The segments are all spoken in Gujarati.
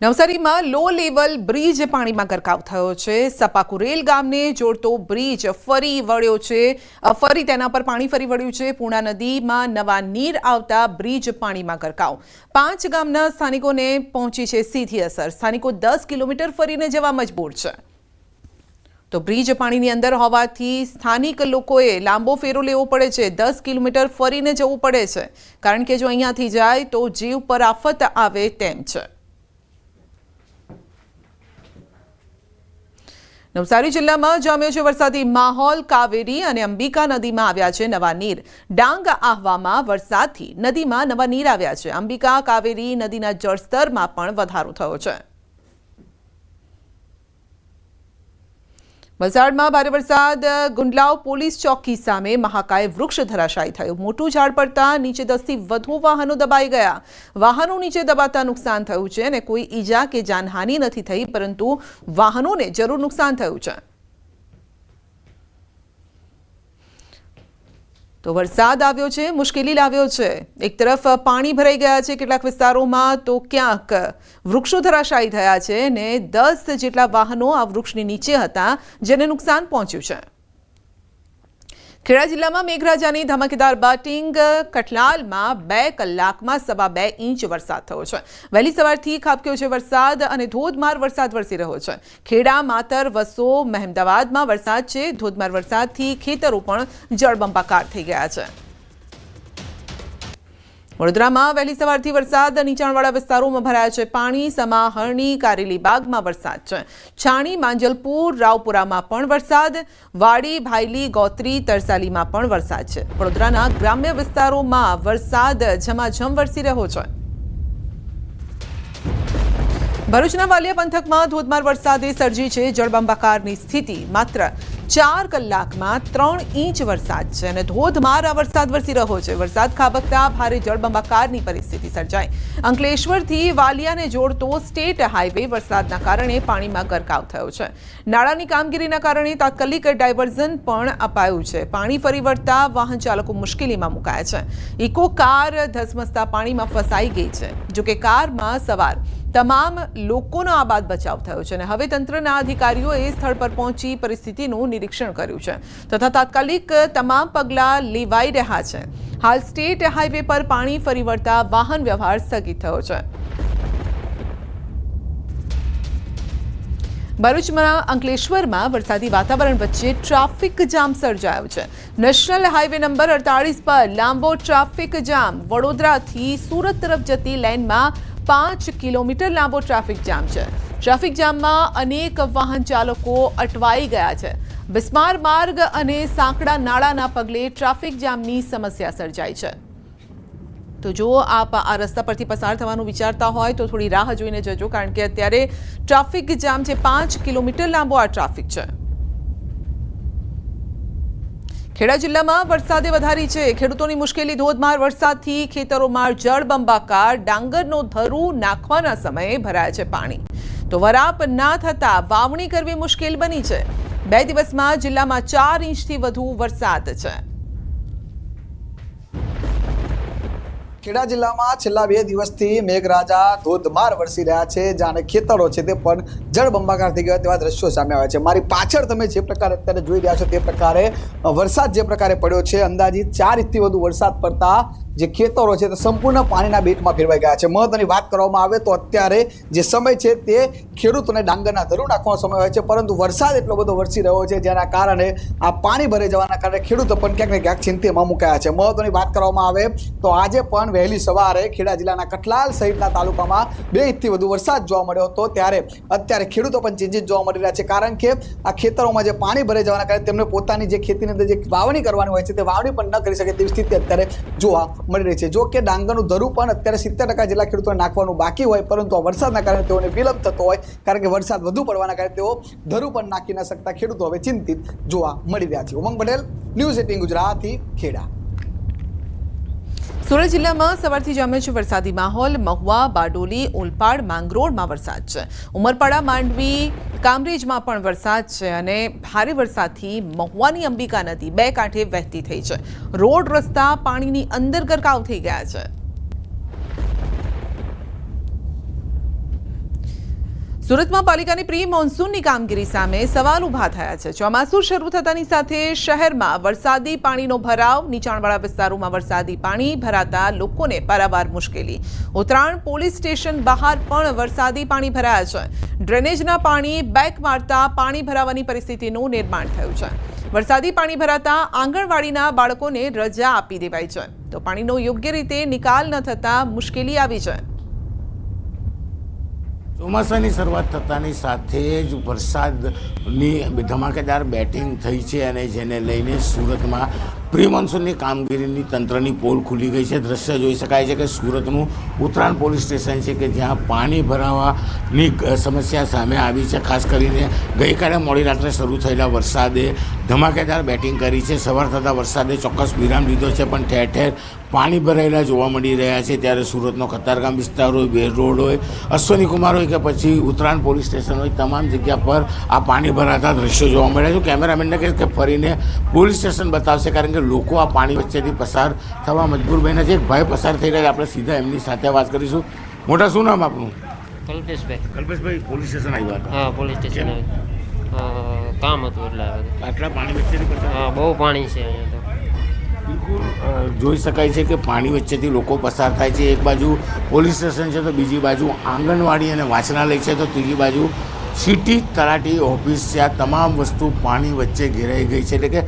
નવસારીમાં લો લેવલ બ્રિજ પાણીમાં ગરકાવ થયો છે। સપાકુરેલ ગામને જોડતો બ્રિજ ફરી વળ્યો છે। ફરી તેના પર પાણી ફરી વળ્યું છે। પૂર્ણા નદીમાં નવા નીર આવતા બ્રિજ પાણીમાં ગરકાવ। 5 ગામના સ્થાનિકોને પહોંચી છે સીધી અસર। સ્થાનિકો 10 કિલોમીટર ફરીને જવા મજબૂર છે। તો બ્રિજ પાણીની અંદર હોવાથી સ્થાનિક લોકોએ લાંબો ફેરો લેવો પડે છે। 10 કિલોમીટર ફરીને જવું પડે છે, કારણ કે જો અહીંયાથી જાય તો જીવ પર આફત આવે તેમ છે। નવસારી જિલ્લામાં જામ્યો છે વરસાદી માહોલ। કાવેરી અને અંબિકા નદીમાં આવ્યા છે નવા નીર। ડાંગ આહવામાં વરસાદથી નદીમાં નવા નીર આવ્યા છે। અંબિકા કાવેરી નદીના જળસ્તરમાં પણ વધારો થયો છે। વલસાડમાં ભારે વરસાદ। ગુંડલાવ પોલીસ ચોકી સામે મહાકાય વૃક્ષ ધરાશાયી થયું। મોટું ઝાડ પડતા નીચે 10 થી વધુ વાહનો દબાઈ ગયા। વાહનો નીચે દબાતા નુકસાન થયું છે અને કોઈ ઈજા કે જાનહાનિ નથી થઈ, પરંતુ વાહનોને જરૂર નુકસાન થયું છે। તો વરસાદ આવ્યો છે, મુશ્કેલી લાવ્યો છે। એક તરફ પાણી ભરાઈ ગયા છે કેટલાક વિસ્તારોમાં, તો ક્યાંક વૃક્ષો ધરાશાયી થયા છે ને 10 જેટલા વાહનો આ વૃક્ષની નીચે હતા, જેને નુકસાન પહોંચ્યું છે। ખેડા જિલ્લામાં મેઘરાજાની ધમાકેદાર બેટિંગ। કઠલાલમાં 2 કલાકમાં 2.5 ઇંચ વરસાદ થયો છે। વહેલી સવારથી ખાબક્યો છે વરસાદ અને ધોધમાર વરસાદ વરસી રહ્યો છે। ખેડા, માતર, વસો, મહેમદાવાદમાં વરસાદ છે। ધોધમાર વરસાદથી ખેતરો પણ જળબંબાકાર થઈ ગયા છે। વડોદરામાં વહેલી સવારથી વરસાદ। નીચાણવાળા વિસ્તારોમાં ભરાયા છે પાણી। સમાહરણી, કારેલી બાગમાં વરસાદ છે। છાણી, માંજલપુર, રાવપુરામાં પણ વરસાદ। વાડી, ભાયલી, ગોત્રી, તરસાલીમાં પણ વરસાદ છે। વડોદરાના ગ્રામ્ય વિસ્તારોમાં વરસાદ ઝમાઝમ વરસી રહ્યો છે। ભરૂચના વાલિયા પંથકમાં ધોધમાર વરસાદે સર્જી છે જળબંબાકારની સ્થિતિ। માત્ર 4 કલાકમાં 3 ઇંચ વરસાદ છે અને ધોધમાર આ વરસાદ વરસી રહ્યો છે। વરસાદ ખાબકતા ભારે જળબંબાકારની પરિસ્થિતિ સર્જાઈ। અંકલેશ્વરથી વાલિયાને જોડતો સ્ટેટ હાઈવે વરસાદના કારણે પાણીમાં ગરકાવ થયો છે। નાળાની કામગીરીના કારણે તાત્કાલિક ડાયવર્ઝન પણ અપાયું છે। પાણી ફરી વળતા વાહન ચાલકો મુશ્કેલીમાં મુકાયા છે। ઇકો કાર ધસમસતા પાણીમાં ફસાઈ ગઈ છે। જોકે કારમાં સવાર તમામ લોકોનો આબાદ બચાવ થયો છે અને હવે તંત્રના અધિકારીઓએ સ્થળ પર પહોંચી પરિસ્થિતિનું નિરીક્ષણ કર્યું છે તથા તાત્કાલિક તમામ પગલાં લેવાઈ રહ્યા છે। હાલ સ્ટેટ હાઈવે પર પાણી ફરી વળતા વાહન વ્યવહાર સ્થગિત થયો છે। ભરૂચમાં અંકલેશ્વરમાં વરસાદી વાતાવરણ વચ્ચે ટ્રાફિક જામ સર્જાયો છે। નેશનલ હાઈવે નંબર 48 પર લાંબો ટ્રાફિક જામ। વડોદરાથી સુરત તરફ જતી લેનમાં 5 કિલોમીટર લાંબો ટ્રાફિક જામ છે। ટ્રાફિક જામમાં અનેક વાહન ચાલકો અટવાઈ ગયા છે। બિસ્માર માર્ગ અને સાંકડા નાળાના પગલે ટ્રાફિક જામની સમસ્યા સર્જાઈ છે। તો જો આપ આ રસ્તા પરથી પસાર થવાનું વિચારતા હોય તો થોડી રાહ જોઈને જજો, કારણ કે અત્યારે ટ્રાફિક જામ છે। 5 કિલોમીટર લાંબો આ ટ્રાફિક છે। ખેડા જિલ્લામાં વરસાદે વધારી છે ખેડૂતોની મુશ્કેલી। ધોધમાર વરસાદથી ખેતરોમાં જળબંબાકાર। ડાંગરનો ધરુ નાખવાના સમયે ભરાયા છે પાણી। તો વરાપ ના થતા વાવણી કરવી મુશ્કેલ બની છે। 2 દિવસમાં જિલ્લામાં 4 ઇંચથી વધુ વરસાદ છે। ખેડા જિલ્લામાં છેલ્લા 2 દિવસથી મેઘરાજા ધોધમાર વરસી રહ્યા છે, જાણે ખેતરો છે તે પણ જળબંબાકાર થઈ ગયા તેવા દ્રશ્યો સામે આવ્યા છે। મારી પાછળ તમે જે પ્રકારે અત્યારે જોઈ રહ્યા છો તે પ્રકારે વરસાદ જે પ્રકારે પડ્યો છે, અંદાજિત 4 ઇંચથી વધુ વરસાદ પડતા જે ખેતરો છે તે સંપૂર્ણ પાણીના બેટમાં ફેરવાઈ ગયા છે। મહત્વની વાત કરવામાં આવે તો અત્યારે જે સમય છે તે ખેડૂતોને ડાંગરના ધરું નાખવાનો સમય હોય છે, પરંતુ વરસાદ એટલો બધો વરસી રહ્યો છે જેના કારણે આ પાણી ભરાઈ જવાના કારણે ખેડૂતો પણ ક્યાંક ને ક્યાંક ચિંતામાં મુકાયા છે। મહત્વની વાત કરવામાં આવે તો આજે પણ વહેલી સવારે ખેડા જિલ્લાના કઠલાલ સહિતના તાલુકામાં 2 ઇંચથી વધુ વરસાદ જોવા મળ્યો હતો। ત્યારે અત્યારે ખેડૂતો પણ ચિંતિત જોવા મળી રહ્યા છે, કારણ કે આ ખેતરોમાં જે પાણી ભરાઈ જવાના કારણે તેમને પોતાની જે ખેતીની અંદર જે વાવણી કરવાની હોય છે તે વાવણી પણ ન કરી શકે તેવી સ્થિતિ અત્યારે જોવા મળી રહી છે। જો કે ડાંગરનું ધરું પણ અત્યારે 70% જેટલા ખેડૂતોને નાખવાનું બાકી હોય, પરંતુ આ વરસાદના કારણે તેઓને વિલંબ થતો હોય, કારણ કે વરસાદ વધુ પડવાના કારણે તેઓ ધરું પણ નાખી ન શકતા ખેડૂતો હવે ચિંતિત જોવા મળી રહ્યા છે। ઉમંગ પટેલ, ન્યૂઝ 18 ગુજરાતી, ખેડા। સુરત જિલ્લામાં સવારથી જામ્યો છે વરસાદી માહોલ। મહુવા, બારડોલી, ઓલપાડ, માંગરોળમાં વરસાદ છે। ઉમરપાડા, માંડવી, કામરેજમાં પણ વરસાદ છે અને ભારે વરસાદથી મહુવાની અંબિકા નદી 2 કાંઠે વહેતી થઈ છે। રોડ રસ્તા પાણીની અંદર ગરકાવ થઈ ગયા છે। સુરતમાં પાલિકાની પ્રી મોન્સૂનની કામગીરી સામે સવાલ ઊભા થયા છે. ચોમાસું શરૂ થતાની સાથે શહેરમાં વરસાદી પાણીનો ભરાવ, નીચાણવાળા વિસ્તારોમાં વરસાદી પાણી ભરાતા લોકોને પારાવાર મુશ્કેલી. ઉત્તરાયણ પોલીસ સ્ટેશન બહાર પણ વરસાદી પાણી ભરાયા છે. ડ્રેનેજના પાણી બેક મારતા પાણી ભરાવાની પરિસ્થિતિનું નિર્માણ થયું છે. વરસાદી પાણી ભરાતા આંગણવાડીના બાળકોને રજા આપી દેવાઈ છે, તો પાણીનો યોગ્ય રીતે નિકાલ ન થતા મુશ્કેલી આવી છે. ચોમાસાની શરૂઆત થતાની સાથે જ વરસાદની ધમાકેદાર બેટિંગ થઈ છે અને જેને લઈને સુરતમાં પ્રી મોન્સૂનની કામગીરીની તંત્રની પોલ ખુલી ગઈ છે. દ્રશ્ય જોઈ શકાય છે કે સુરતનું ઉત્તરાયણ પોલીસ સ્ટેશન છે કે જ્યાં પાણી ભરાવાની સમસ્યા સામે આવી છે. ખાસ કરીને ગઈકાલે મોડી રાત્રે શરૂ થયેલા વરસાદે ધમાકેદાર બેટિંગ કરી છે. સવાર થતાં વરસાદે ચોક્કસ વિરામ લીધો છે, પણ ઠેર ઠેર પાણી ભરાયેલા જોવા મળી રહ્યા છે. ત્યારે સુરતનો કતારગામ વિસ્તાર હોય, બેર રોડ હોય, અશ્વની કુમાર હોય કે પછી ઉત્તરાયણ પોલીસ સ્ટેશન હોય, તમામ જગ્યા પર આ પાણી ભરાતા દ્રશ્યો જોવા મળ્યા છે. કેમેરામેનને કહીશ કે ફરીને પોલીસ સ્ટેશન બતાવશે, કારણ કે લોકો આ પાણી વચ્ચેથી પસાર થવા મજબૂર બન્યા છે. એક ભાઈ પસાર થઈ રહ્યા છે, આપણે સીધા એમની સાથે વાત કરીશું. મોટા, શું નામ આપનું? કલ્પેશભાઈ, પોલીસ સ્ટેશન આવ્યા હતા? હા, પોલીસ સ્ટેશન કામ હતું એટલે આટલા પાણી વચ્ચેથી પસાર? હા, બહુ પાણી છે અહીંયા તો. બિલકુલ જોઈ શકાય છે કે પાણી વચ્ચેથી લોકો પસાર થાય છે. એક બાજુ પોલીસ સ્ટેશન છે, તો બીજી બાજુ આંગણવાડી અને વાંચનાલય છે, તો ત્રીજી બાજુ સિટી તલાટી ઓફિસ છે. આ તમામ વસ્તુ પાણી વચ્ચે ઘેરાઈ ગઈ છે. એટલે કે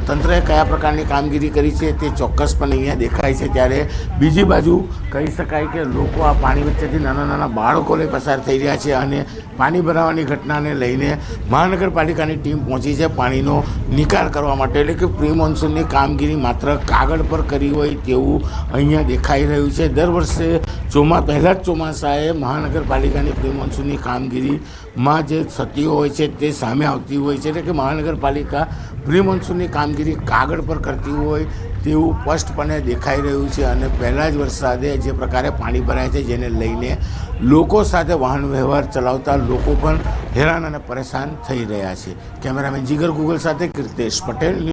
તંત્રએ કયા પ્રકારની કામગીરી કરી છે તે ચોક્કસપણે અહીંયા દેખાય છે. ત્યારે બીજી બાજુ કહી શકાય કે લોકો આ પાણી વચ્ચેથી નાના નાના બાળકો લઈ પસાર થઈ રહ્યા છે અને પાણી ભરાવાની ઘટનાને લઈને મહાનગરપાલિકાની ટીમ પહોંચી છે પાણીનો નિકાલ કરવા માટે. એટલે કે પ્રી મોન્સૂનની કામગીરી માત્ર કાગળ પર કરી હોય તેવું અહીંયા દેખાઈ રહ્યું છે. દર વર્ષે પહેલાં જ ચોમાસાએ મહાનગરપાલિકાની પ્રી મોન્સૂનની કામગીરીમાં જે થતી હોય છે તે સામે આવતી હોય છે. એટલે કે મહાનગરપાલિકા પ્રી મોન્સૂનની કામગીરી કાગળ પર કરતી હોય તેવું સ્પષ્ટપણે દેખાઈ રહ્યું છે. અને પહેલાં જ વરસાદે જે પ્રકારે પાણી ભરાય છે, જેને લઈને લોકો સાથે વાહન વ્યવહાર ચલાવતા લોકો પણ હેરાન અને પરેશાન થઈ રહ્યા છે. કેમેરામેન જીગર ગુગલ સાથે કીર્તેશ પટેલ.